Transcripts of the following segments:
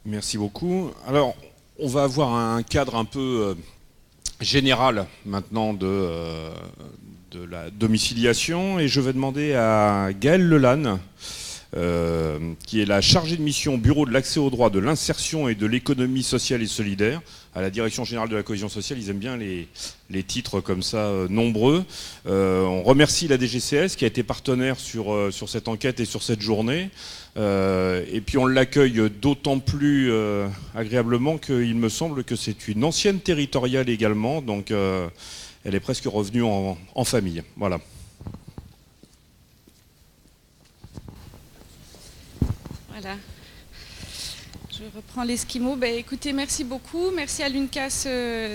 Merci beaucoup. Alors, on va avoir un cadre un peu général maintenant de la domiciliation et je vais demander à Gaëlle Lelanne, qui est la chargée de mission au Bureau de l'accès aux droits, de l'insertion et de l'économie sociale et solidaire, à la Direction générale de la cohésion sociale. Ils aiment bien les titres comme ça, nombreux. On remercie la DGCS qui a été partenaire sur cette enquête et sur cette journée. Et puis on l'accueille d'autant plus agréablement qu'il me semble que c'est une ancienne territoriale également, donc elle est presque revenue en famille. Voilà. Voilà. Je reprends l'esquimau. Écoutez, merci beaucoup. Merci à l'UNCAS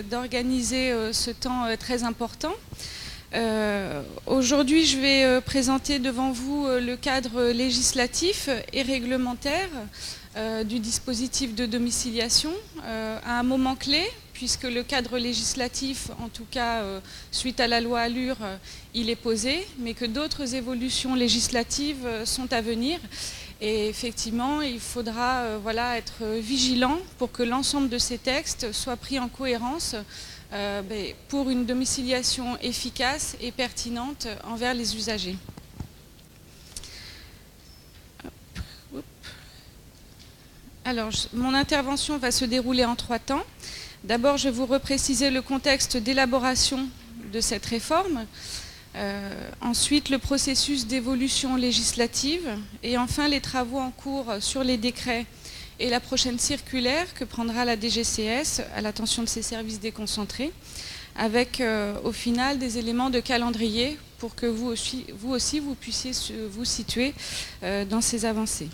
d'organiser ce temps très important. Aujourd'hui, je vais présenter devant vous le cadre législatif et réglementaire du dispositif de domiciliation à un moment clé, puisque le cadre législatif, en tout cas suite à la loi Allure, il est posé, mais que d'autres évolutions législatives sont à venir. Et effectivement, il faudra être vigilant pour que l'ensemble de ces textes soient pris en cohérence pour une domiciliation efficace et pertinente envers les usagers. Alors, mon intervention va se dérouler en 3 temps. D'abord, je vais vous repréciser le contexte d'élaboration de cette réforme. Ensuite, le processus d'évolution législative. Et enfin, les travaux en cours sur les décrets et la prochaine circulaire que prendra la DGCS à l'attention de ses services déconcentrés, avec au final des éléments de calendrier pour que vous aussi vous puissiez vous situer dans ces avancées.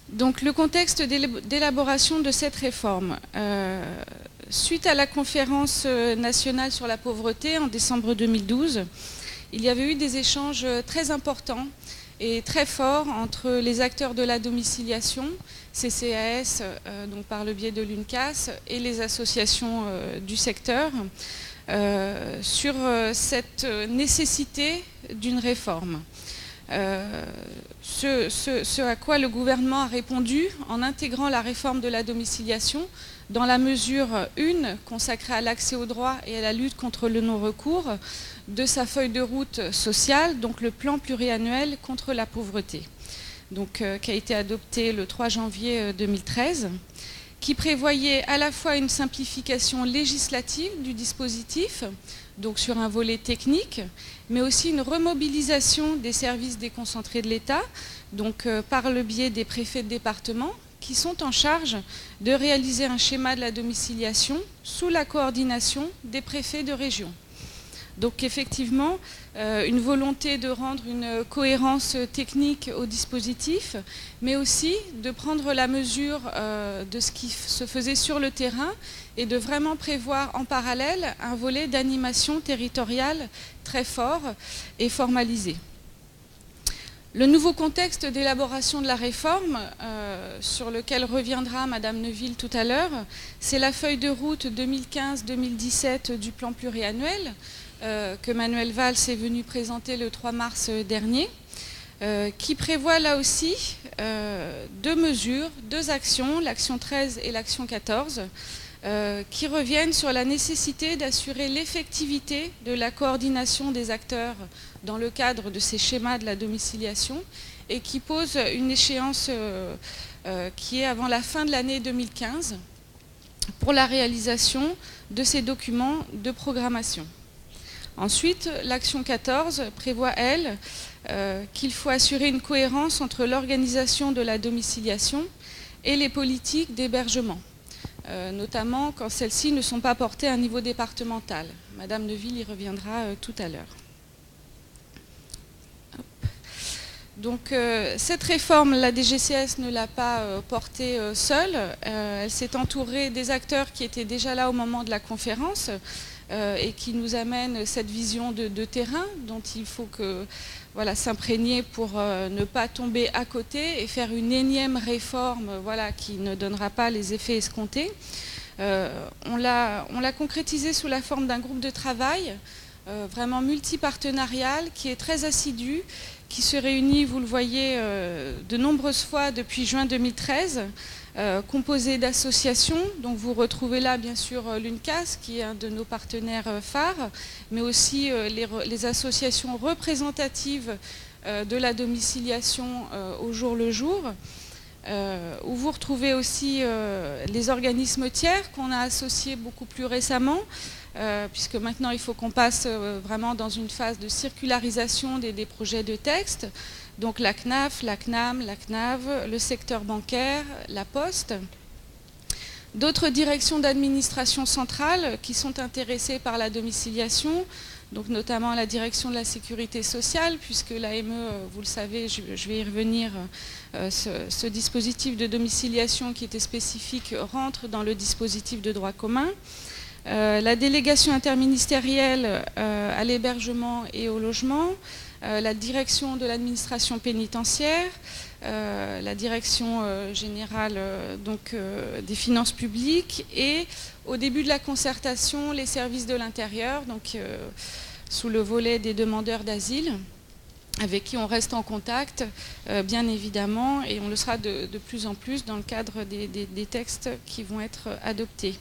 Donc le contexte d'élaboration de cette réforme. Suite à la conférence nationale sur la pauvreté en décembre 2012, il y avait eu des échanges très importants et très forts entre les acteurs de la domiciliation, CCAS, donc par le biais de l'UNCAS, et les associations du secteur, sur cette nécessité d'une réforme. Ce à quoi le gouvernement a répondu en intégrant la réforme de la domiciliation dans la mesure 1 consacrée à l'accès aux droits et à la lutte contre le non-recours de sa feuille de route sociale, donc le plan pluriannuel contre la pauvreté, donc, qui a été adopté le 3 janvier 2013, qui prévoyait à la fois une simplification législative du dispositif, donc sur un volet technique, mais aussi une remobilisation des services déconcentrés de l'État, donc par le biais des préfets de département, qui sont en charge de réaliser un schéma de la domiciliation sous la coordination des préfets de région. Donc effectivement, une volonté de rendre une cohérence technique au dispositif, mais aussi de prendre la mesure de ce qui se faisait sur le terrain et de vraiment prévoir en parallèle un volet d'animation territoriale très fort et formalisé. Le nouveau contexte d'élaboration de la réforme, sur lequel reviendra Madame Neuville tout à l'heure, c'est la feuille de route 2015-2017 du plan pluriannuel, que Manuel Valls est venu présenter le 3 mars dernier, qui prévoit là aussi 2 mesures, 2 actions, l'action 13 et l'action 14, qui reviennent sur la nécessité d'assurer l'effectivité de la coordination des acteurs dans le cadre de ces schémas de la domiciliation et qui posent une échéance qui est avant la fin de l'année 2015 pour la réalisation de ces documents de programmation. Ensuite, l'action 14 prévoit, elle, qu'il faut assurer une cohérence entre l'organisation de la domiciliation et les politiques d'hébergement, notamment quand celles-ci ne sont pas portées à un niveau départemental. Madame Neuville y reviendra tout à l'heure. Donc cette réforme, la DGCS ne l'a pas portée seule. Elle s'est entourée des acteurs qui étaient déjà là au moment de la conférence et qui nous amènent cette vision de terrain dont il faut s'imprégner pour ne pas tomber à côté et faire une énième réforme qui ne donnera pas les effets escomptés. On l'a concrétisé sous la forme d'un groupe de travail vraiment multipartenarial qui est très assidu qui se réunit, vous le voyez, de nombreuses fois depuis juin 2013, composée d'associations. Donc vous retrouvez là bien sûr l'UNCAS, qui est un de nos partenaires phares, mais aussi les associations représentatives de la domiciliation au jour le jour, où vous retrouvez aussi les organismes tiers qu'on a associés beaucoup plus récemment, puisque maintenant il faut qu'on passe vraiment dans une phase de circularisation des projets de texte. Donc la CNAF, la CNAM, la CNAV, le secteur bancaire, la Poste. D'autres directions d'administration centrale qui sont intéressées par la domiciliation, donc notamment la direction de la sécurité sociale, puisque l'AME, vous le savez, je vais y revenir, ce dispositif de domiciliation qui était spécifique rentre dans le dispositif de droit commun. La délégation interministérielle à l'hébergement et au logement, la direction de l'administration pénitentiaire, la direction générale des finances publiques et au début de la concertation, les services de l'intérieur, donc sous le volet des demandeurs d'asile, avec qui on reste en contact, bien évidemment, et on le sera de plus en plus dans le cadre des textes qui vont être adoptés.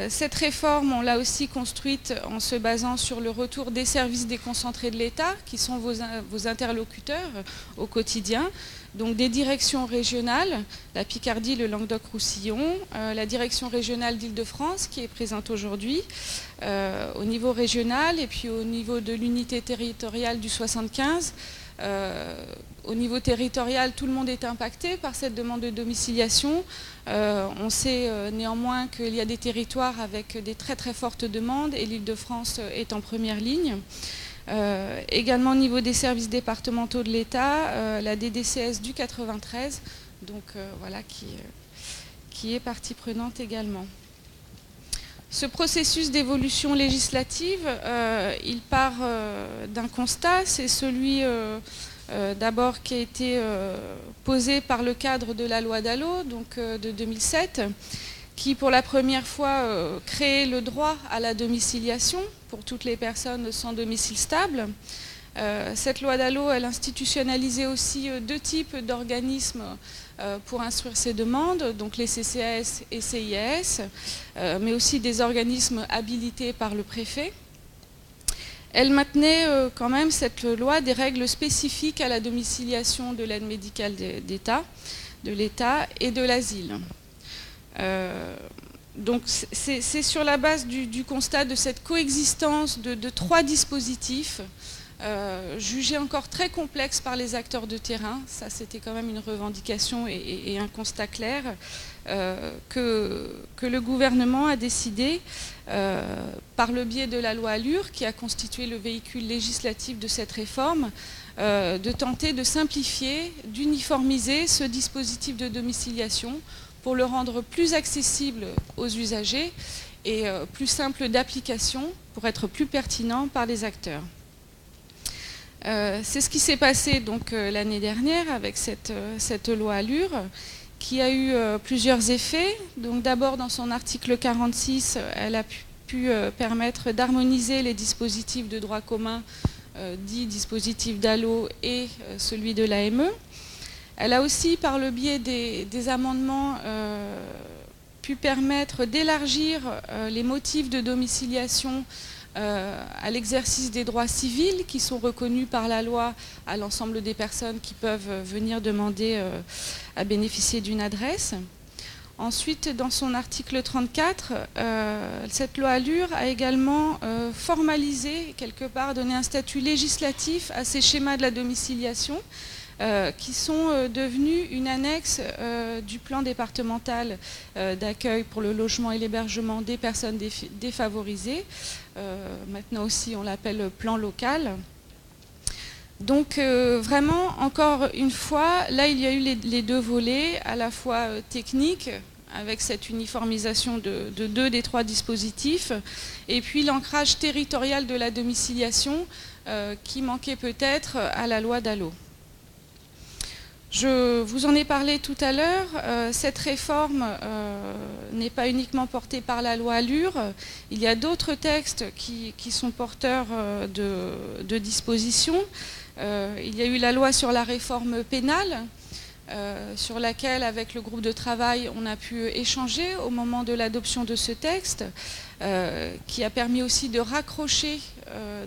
Cette réforme, on l'a aussi construite en se basant sur le retour des services déconcentrés de l'État, qui sont vos interlocuteurs au quotidien, donc des directions régionales, la Picardie, le Languedoc-Roussillon, la direction régionale d'Île-de-France, qui est présente aujourd'hui, au niveau régional, et puis au niveau de l'unité territoriale du 75. Au niveau territorial, tout le monde est impacté par cette demande de domiciliation. On sait néanmoins qu'il y a des territoires avec des très très fortes demandes et l'Île-de-France est en première ligne. Également au niveau des services départementaux de l'État, la DDCS du 93, donc voilà, qui est partie prenante également. Ce processus d'évolution législative, il part d'un constat, c'est celui d'abord qui a été posé par le cadre de la loi Dallot, donc de 2007, qui pour la première fois créait le droit à la domiciliation pour toutes les personnes sans domicile stable. Cette loi Dallot, elle institutionnalisait aussi deux types d'organismes pour instruire ces demandes, donc les CCAS et CIAS, mais aussi des organismes habilités par le préfet. Elle maintenait quand même, cette loi, des règles spécifiques à la domiciliation de l'aide médicale d'État, de l'État et de l'asile. Donc c'est sur la base du constat de cette coexistence de trois dispositifs jugés encore très complexes par les acteurs de terrain, ça c'était quand même une revendication et un constat clair, que le gouvernement a décidé, par le biais de la loi Allure, qui a constitué le véhicule législatif de cette réforme, de tenter de simplifier, d'uniformiser ce dispositif de domiciliation pour le rendre plus accessible aux usagers et plus simple d'application pour être plus pertinent par les acteurs. C'est ce qui s'est passé donc l'année dernière avec cette loi Allure, qui a eu plusieurs effets. Donc d'abord, dans son article 46, elle a pu permettre d'harmoniser les dispositifs de droit commun, dits dispositifs Dallot et celui de l'AME. Elle a aussi, par le biais des amendements, pu permettre d'élargir les motifs de domiciliation à l'exercice des droits civils qui sont reconnus par la loi à l'ensemble des personnes qui peuvent venir demander à bénéficier d'une adresse. Ensuite, dans son article 34, cette loi Allure a également formalisé, quelque part, donné un statut législatif à ces schémas de la domiciliation qui sont devenus une annexe du plan départemental d'accueil pour le logement et l'hébergement des personnes défavorisées. Maintenant aussi, on l'appelle plan local. Donc vraiment, encore une fois, là il y a eu les deux volets, à la fois techniques, avec cette uniformisation de deux des trois dispositifs, et puis l'ancrage territorial de la domiciliation qui manquait peut-être à la loi Dallot. Je vous en ai parlé tout à l'heure, cette réforme n'est pas uniquement portée par la loi Allure, il y a d'autres textes qui sont porteurs de dispositions. Il y a eu la loi sur la réforme pénale, sur laquelle, avec le groupe de travail, on a pu échanger au moment de l'adoption de ce texte, qui a permis aussi de raccrocher,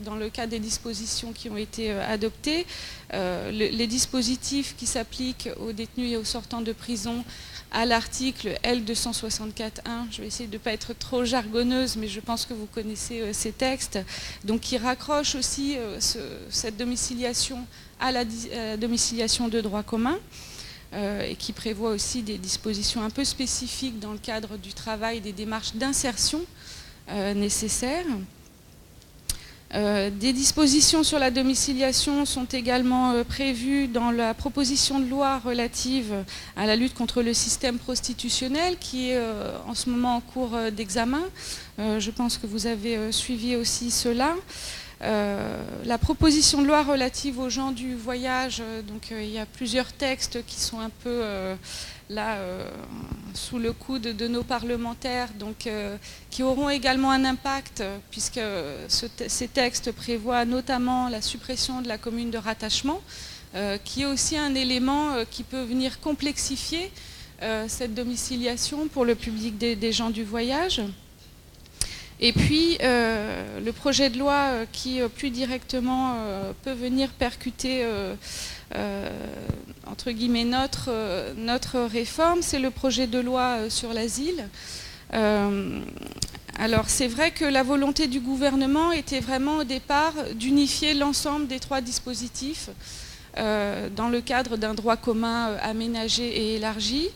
dans le cas des dispositions qui ont été adoptées, les dispositifs qui s'appliquent aux détenus et aux sortants de prison à l'article L264.1. Je vais essayer de ne pas être trop jargonneuse, mais je pense que vous connaissez ces textes. Donc qui raccroche aussi cette domiciliation à la domiciliation de droit commun, et qui prévoit aussi des dispositions un peu spécifiques dans le cadre du travail, des démarches d'insertion nécessaires. Des dispositions sur la domiciliation sont également prévues dans la proposition de loi relative à la lutte contre le système prostitutionnel qui est en ce moment en cours d'examen. Je pense que vous avez suivi aussi cela. La proposition de loi relative aux gens du voyage, donc il y a plusieurs textes qui sont un peu là sous le coude de nos parlementaires, donc qui auront également un impact, puisque ces textes prévoient notamment la suppression de la commune de rattachement, qui est aussi un élément qui peut venir complexifier cette domiciliation pour le public des gens du voyage. Et puis, le projet de loi qui, plus directement, peut venir percuter, entre guillemets, notre réforme, c'est le projet de loi sur l'asile. Alors, c'est vrai que la volonté du gouvernement était vraiment, au départ, d'unifier l'ensemble des trois dispositifs dans le cadre d'un droit commun aménagé et élargi.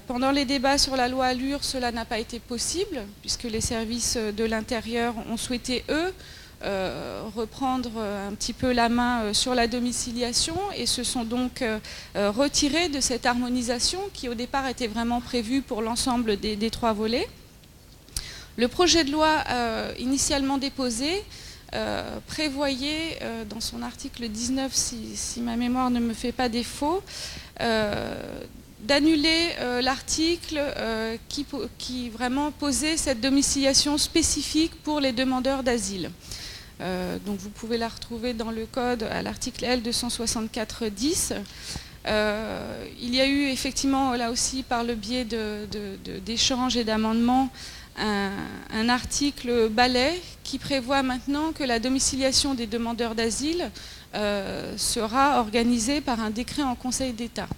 Pendant les débats sur la loi Allure, cela n'a pas été possible, puisque les services de l'intérieur ont souhaité, eux, reprendre un petit peu la main sur la domiciliation et se sont donc retirés de cette harmonisation qui, au départ, était vraiment prévue pour l'ensemble des trois volets. Le projet de loi initialement déposé prévoyait, dans son article 19, si ma mémoire ne me fait pas défaut, d'annuler l'article qui vraiment posait cette domiciliation spécifique pour les demandeurs d'asile. Donc vous pouvez la retrouver dans le code à l'article L264.10. Il y a eu effectivement là aussi par le biais d'échanges et d'amendements un article balai qui prévoit maintenant que la domiciliation des demandeurs d'asile sera organisée par un décret en Conseil d'État.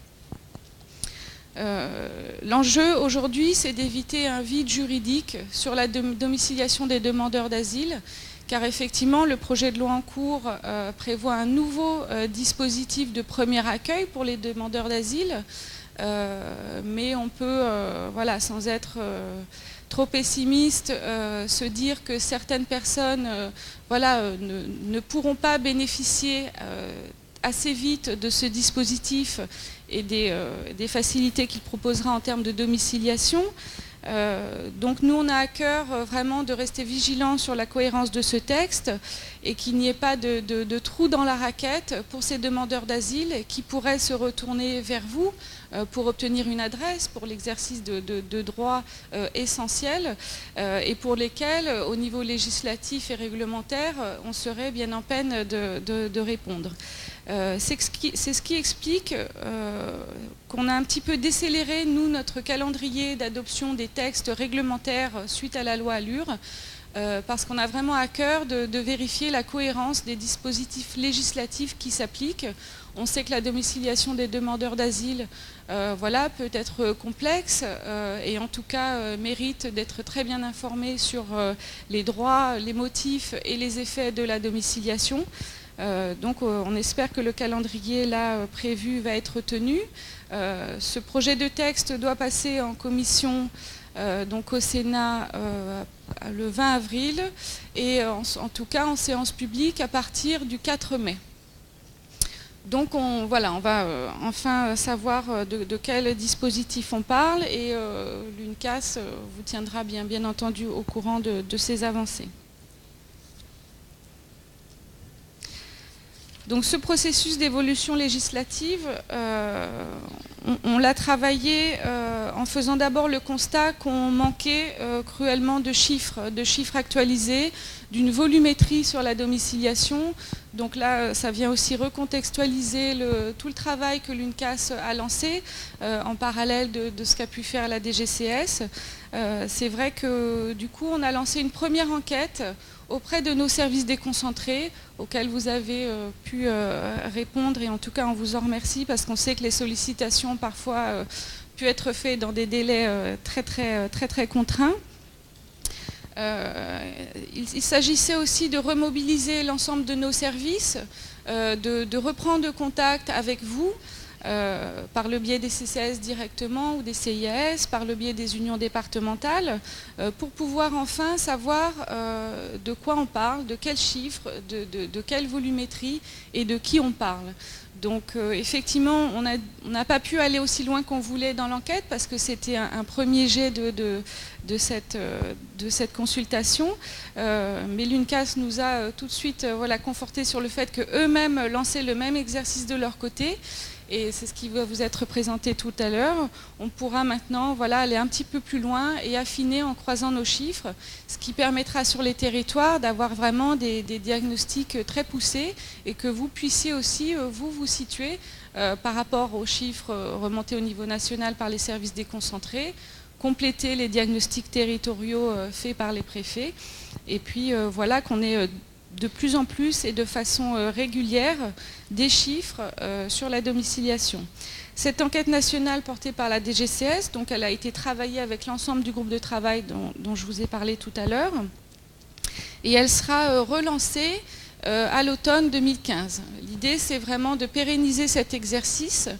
L'enjeu aujourd'hui, c'est d'éviter un vide juridique sur la domiciliation des demandeurs d'asile, car effectivement, le projet de loi en cours prévoit un nouveau dispositif de premier accueil pour les demandeurs d'asile, mais on peut, voilà, sans être trop pessimiste, se dire que certaines personnes voilà, ne pourront pas bénéficier assez vite de ce dispositif et des facilités qu'il proposera en termes de domiciliation. Donc nous, on a à cœur vraiment de rester vigilants sur la cohérence de ce texte et qu'il n'y ait pas de trou dans la raquette pour ces demandeurs d'asile qui pourraient se retourner vers vous pour obtenir une adresse, pour l'exercice de droits essentiels et pour lesquels, au niveau législatif et réglementaire, on serait bien en peine de répondre. C'est ce qui explique qu'on a un petit peu décéléré, nous, notre calendrier d'adoption des textes réglementaires suite à la loi Allure, parce qu'on a vraiment à cœur de vérifier la cohérence des dispositifs législatifs qui s'appliquent. On sait que la domiciliation des demandeurs d'asile voilà, peut être complexe et en tout cas mérite d'être très bien informé sur les droits, les motifs et les effets de la domiciliation. Donc on espère que le calendrier là prévu va être tenu. Ce projet de texte doit passer en commission donc au Sénat le 20 avril et en tout cas en séance publique à partir du 4 mai. Donc voilà, on va enfin savoir de quel dispositif on parle et l'UNCAS vous tiendra bien entendu au courant de ces avancées. Donc ce processus d'évolution législative, on l'a travaillé en faisant d'abord le constat qu'on manquait cruellement de chiffres actualisés, d'une volumétrie sur la domiciliation, Donc là, ça vient aussi recontextualiser tout le travail que l'UNCAS a lancé en parallèle de ce qu'a pu faire la DGCS. C'est vrai que du coup, on a lancé une première enquête auprès de nos services déconcentrés, auxquels vous avez pu répondre, et en tout cas, on vous en remercie, parce qu'on sait que les sollicitations, parfois, pu être faites dans des délais très contraints. Il s'agissait aussi de remobiliser l'ensemble de nos services, de reprendre contact avec vous, par le biais des CCAS directement ou des CIAS, par le biais des unions départementales, pour pouvoir enfin savoir de quoi on parle, de quels chiffres, de quelle volumétrie et de qui on parle. Donc effectivement, on n'a pas pu aller aussi loin qu'on voulait dans l'enquête parce que c'était un premier jet de cette consultation. Mais l'UNCAS nous a tout de suite conforté sur le fait qu'eux-mêmes lançaient le même exercice de leur côté. Et c'est ce qui va vous être présenté tout à l'heure. On pourra maintenant aller un petit peu plus loin et affiner en croisant nos chiffres, ce qui permettra sur les territoires d'avoir vraiment des diagnostics très poussés et que vous puissiez aussi vous situer par rapport aux chiffres remontés au niveau national par les services déconcentrés, compléter les diagnostics territoriaux faits par les préfets, et puis voilà qu'on ait de plus en plus et de façon régulière des chiffres sur la domiciliation. Cette enquête nationale portée par la DGCS, donc elle a été travaillée avec l'ensemble du groupe de travail dont je vous ai parlé tout à l'heure, et elle sera relancée à l'automne 2015. L'idée, c'est vraiment de pérenniser cet exercice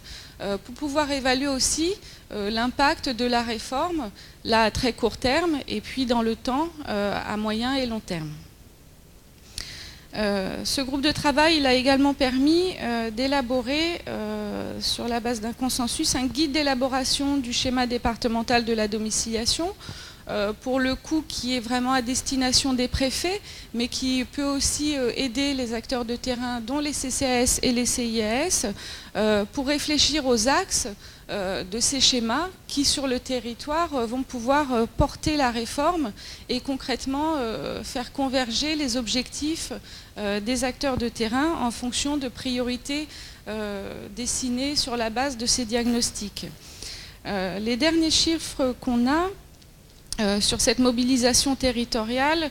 pour pouvoir évaluer aussi l'impact de la réforme, là à très court terme, et puis dans le temps, à moyen et long terme. Ce groupe de travail il a également permis d'élaborer, sur la base d'un consensus, un guide d'élaboration du schéma départemental de la domiciliation, pour le coup qui est vraiment à destination des préfets, mais qui peut aussi aider les acteurs de terrain, dont les CCAS et les CIAS, pour réfléchir aux axes de ces schémas qui, sur le territoire, vont pouvoir porter la réforme et concrètement faire converger les objectifs des acteurs de terrain en fonction de priorités dessinées sur la base de ces diagnostics. Les derniers chiffres qu'on a sur cette mobilisation territoriale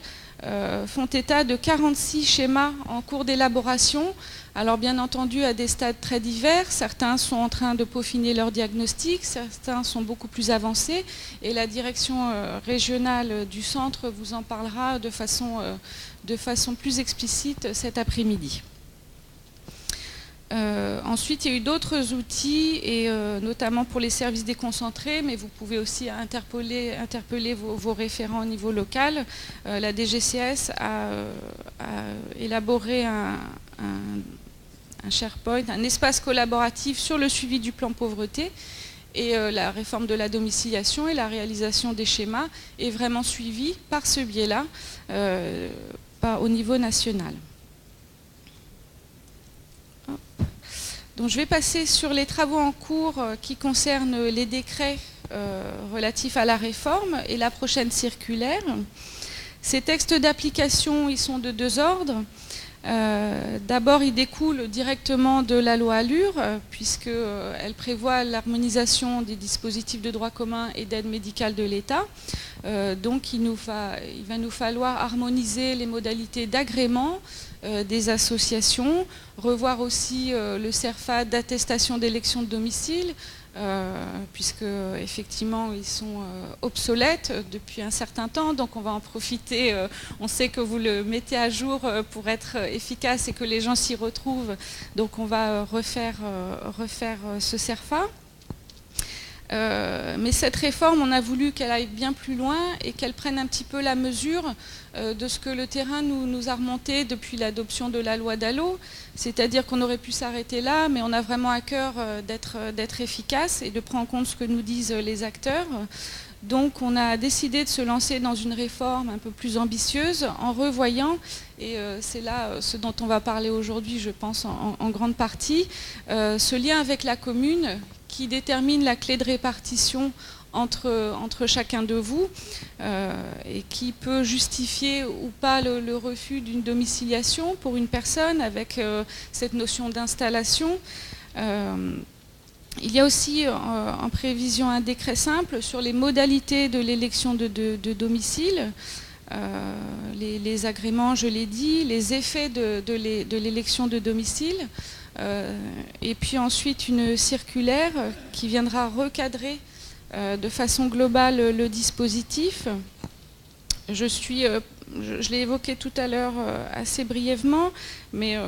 font état de 46 schémas en cours d'élaboration. Alors bien entendu à des stades très divers, certains sont en train de peaufiner leur diagnostic, certains sont beaucoup plus avancés et la direction régionale du centre vous en parlera de façon plus explicite cet après-midi. Ensuite, il y a eu d'autres outils, et notamment pour les services déconcentrés, mais vous pouvez aussi interpeller vos référents au niveau local. La DGCS a élaboré un SharePoint, un espace collaboratif sur le suivi du plan pauvreté, et la réforme de la domiciliation et la réalisation des schémas est vraiment suivie par ce biais-là, au niveau national. Donc je vais passer sur les travaux en cours qui concernent les décrets relatifs à la réforme et la prochaine circulaire. Ces textes d'application, ils sont de deux ordres. D'abord, ils découlent directement de la loi ALUR, puisqu'elle prévoit l'harmonisation des dispositifs de droit commun et d'aide médicale de l'État. Donc il va nous falloir harmoniser les modalités d'agrément des associations, revoir aussi le CERFA d'attestation d'élection de domicile, puisque effectivement ils sont obsolètes depuis un certain temps, donc on va en profiter. On sait que vous le mettez à jour pour être efficace et que les gens s'y retrouvent, donc on va refaire ce CERFA. Mais cette réforme, on a voulu qu'elle aille bien plus loin et qu'elle prenne un petit peu la mesure de ce que le terrain nous a remonté depuis l'adoption de la loi DALO. C'est-à-dire qu'on aurait pu s'arrêter là, mais on a vraiment à cœur d'être efficace et de prendre en compte ce que nous disent les acteurs. Donc on a décidé de se lancer dans une réforme un peu plus ambitieuse en revoyant, et c'est là ce dont on va parler aujourd'hui, je pense, en grande partie, ce lien avec la commune qui détermine la clé de répartition entre chacun de vous et qui peut justifier ou pas le refus d'une domiciliation pour une personne avec cette notion d'installation. Il y a aussi en prévision un décret simple sur les modalités de l'élection de domicile. Les agréments, je l'ai dit, les effets de l'élection de domicile, et puis ensuite une circulaire qui viendra recadrer de façon globale le dispositif. Je l'ai évoqué tout à l'heure assez brièvement, mais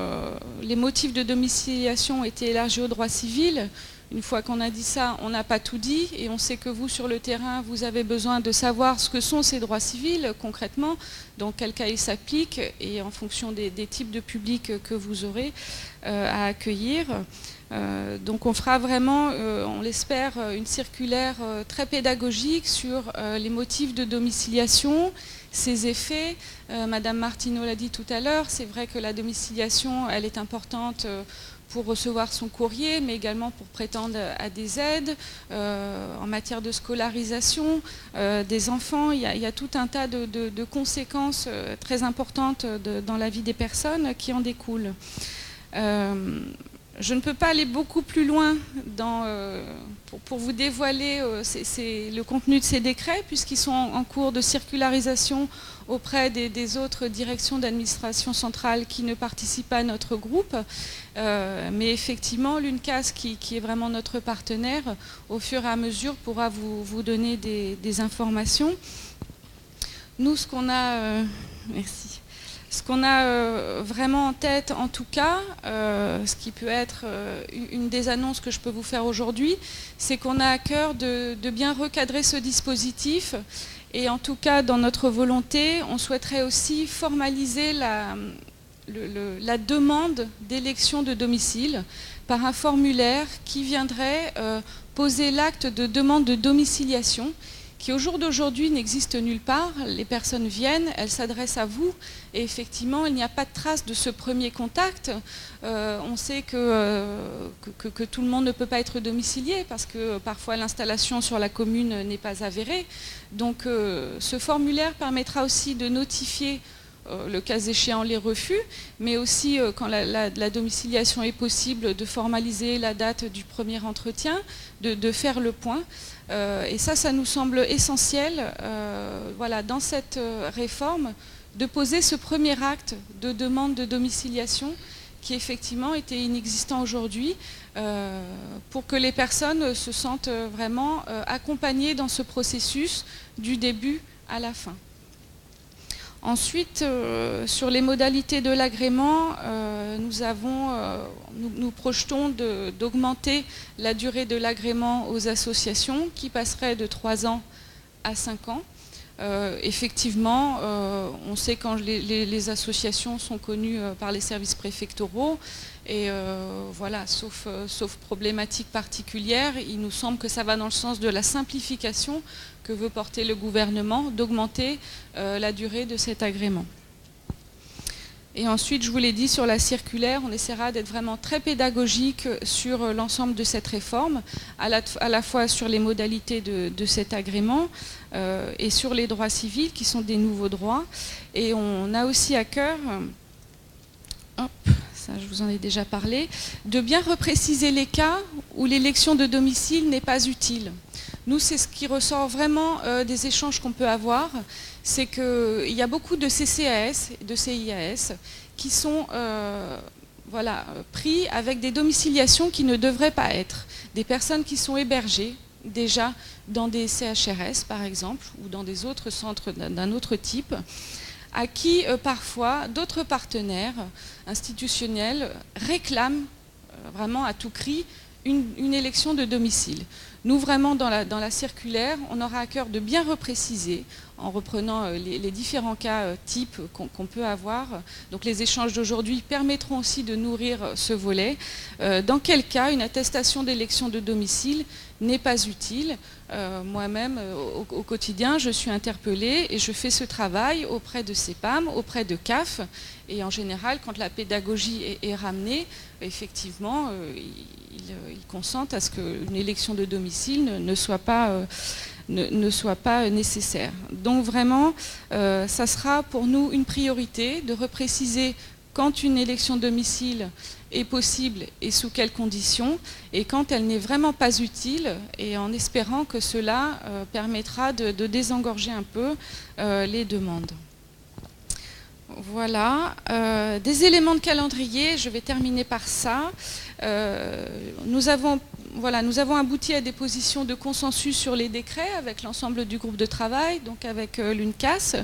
les motifs de domiciliation ont été élargis au droit civil. Une fois qu'on a dit ça, on n'a pas tout dit, et on sait que vous, sur le terrain, vous avez besoin de savoir ce que sont ces droits civils, concrètement, dans quel cas ils s'appliquent, et en fonction des types de publics que vous aurez à accueillir. Donc on fera vraiment, on l'espère, une circulaire très pédagogique sur les motifs de domiciliation, ses effets. Madame Martineau l'a dit tout à l'heure, c'est vrai que la domiciliation, elle est importante pour recevoir son courrier, mais également pour prétendre à des aides en matière de scolarisation des enfants. Il y a tout un tas de conséquences très importantes dans la vie des personnes qui en découlent. Je ne peux pas aller beaucoup plus loin pour vous dévoiler le contenu de ces décrets, puisqu'ils sont en cours de circularisation auprès des autres directions d'administration centrale qui ne participent pas à notre groupe. Mais effectivement, l'UNCAS, qui est vraiment notre partenaire, au fur et à mesure pourra vous donner des informations. Nous, ce qu'on a... merci. Ce qu'on a vraiment en tête, en tout cas, ce qui peut être une des annonces que je peux vous faire aujourd'hui, c'est qu'on a à cœur de bien recadrer ce dispositif. Et en tout cas, dans notre volonté, on souhaiterait aussi formaliser la demande d'élection de domicile par un formulaire qui viendrait poser l'acte de demande de domiciliation, qui au jour d'aujourd'hui n'existe nulle part. Les personnes viennent, elles s'adressent à vous, et effectivement, il n'y a pas de trace de ce premier contact. On sait que tout le monde ne peut pas être domicilié, parce que parfois l'installation sur la commune n'est pas avérée. Donc ce formulaire permettra aussi de notifier, le cas échéant, les refus, mais aussi, quand la domiciliation est possible, de formaliser la date du premier entretien, de faire le point. Et ça nous semble essentiel, voilà, dans cette réforme, de poser ce premier acte de demande de domiciliation qui effectivement était inexistant aujourd'hui, pour que les personnes se sentent vraiment accompagnées dans ce processus du début à la fin. Ensuite, sur les modalités de l'agrément, nous projetons d'augmenter la durée de l'agrément aux associations, qui passerait de 3 ans à 5 ans. Effectivement, on sait quand les associations sont connues par les services préfectoraux, et voilà, sauf problématique particulière, il nous semble que ça va dans le sens de la simplification que veut porter le gouvernement, d'augmenter la durée de cet agrément. Et ensuite, je vous l'ai dit, sur la circulaire, on essaiera d'être vraiment très pédagogique sur l'ensemble de cette réforme, à la fois sur les modalités de cet agrément et sur les droits civils qui sont des nouveaux droits. Et on a aussi à cœur, ça je vous en ai déjà parlé, de bien repréciser les cas où l'élection de domicile n'est pas utile. Nous, c'est ce qui ressort vraiment des échanges qu'on peut avoir, c'est qu'il y a beaucoup de CCAS et de CIAS qui sont voilà, pris avec des domiciliations qui ne devraient pas être. Des personnes qui sont hébergées déjà dans des CHRS, par exemple, ou dans des autres centres d'un autre type, à qui parfois d'autres partenaires institutionnels réclament vraiment à tout cri une élection de domicile. Nous, vraiment, dans la circulaire, on aura à cœur de bien repréciser, en reprenant les différents cas types qu'on peut avoir. Donc les échanges d'aujourd'hui permettront aussi de nourrir ce volet. Dans quel cas une attestation d'élection de domicile n'est pas utile. Moi-même, au quotidien, je suis interpellée et je fais ce travail auprès de CEPAM, auprès de CAF. Et en général, quand la pédagogie est ramenée, effectivement, ils consentent à ce qu'une élection de domicile domicile ne soit pas nécessaire. Donc vraiment, ça sera pour nous une priorité de repréciser quand une élection de domicile est possible et sous quelles conditions, et quand elle n'est vraiment pas utile, et en espérant que cela permettra de désengorger un peu les demandes. Voilà, des éléments de calendrier, je vais terminer par ça. Nous avons abouti à des positions de consensus sur les décrets avec l'ensemble du groupe de travail, donc avec l'UNCAS.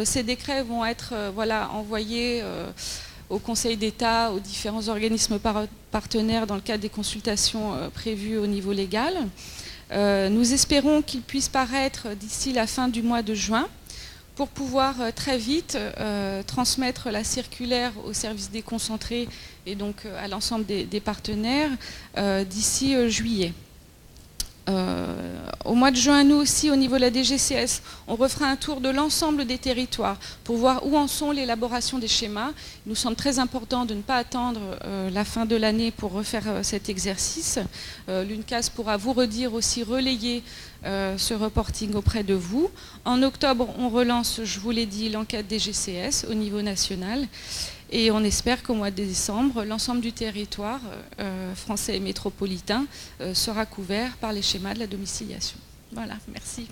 Ces décrets vont être envoyés au Conseil d'État, aux différents organismes partenaires dans le cadre des consultations prévues au niveau légal. Nous espérons qu'ils puissent paraître d'ici la fin du mois de juin, pour pouvoir très vite transmettre la circulaire au service déconcentré et donc à l'ensemble des partenaires d'ici juillet. Au mois de juin, nous aussi, au niveau de la DGCS, on refera un tour de l'ensemble des territoires pour voir où en sont l'élaboration des schémas. Il nous semble très important de ne pas attendre la fin de l'année pour refaire cet exercice. L'UNCAS pourra vous redire aussi, relayer ce reporting auprès de vous. En octobre, on relance, je vous l'ai dit, l'enquête DGCS au niveau national. Et on espère qu'au mois de décembre, l'ensemble du territoire français et métropolitain sera couvert par les schémas de la domiciliation. Voilà, merci.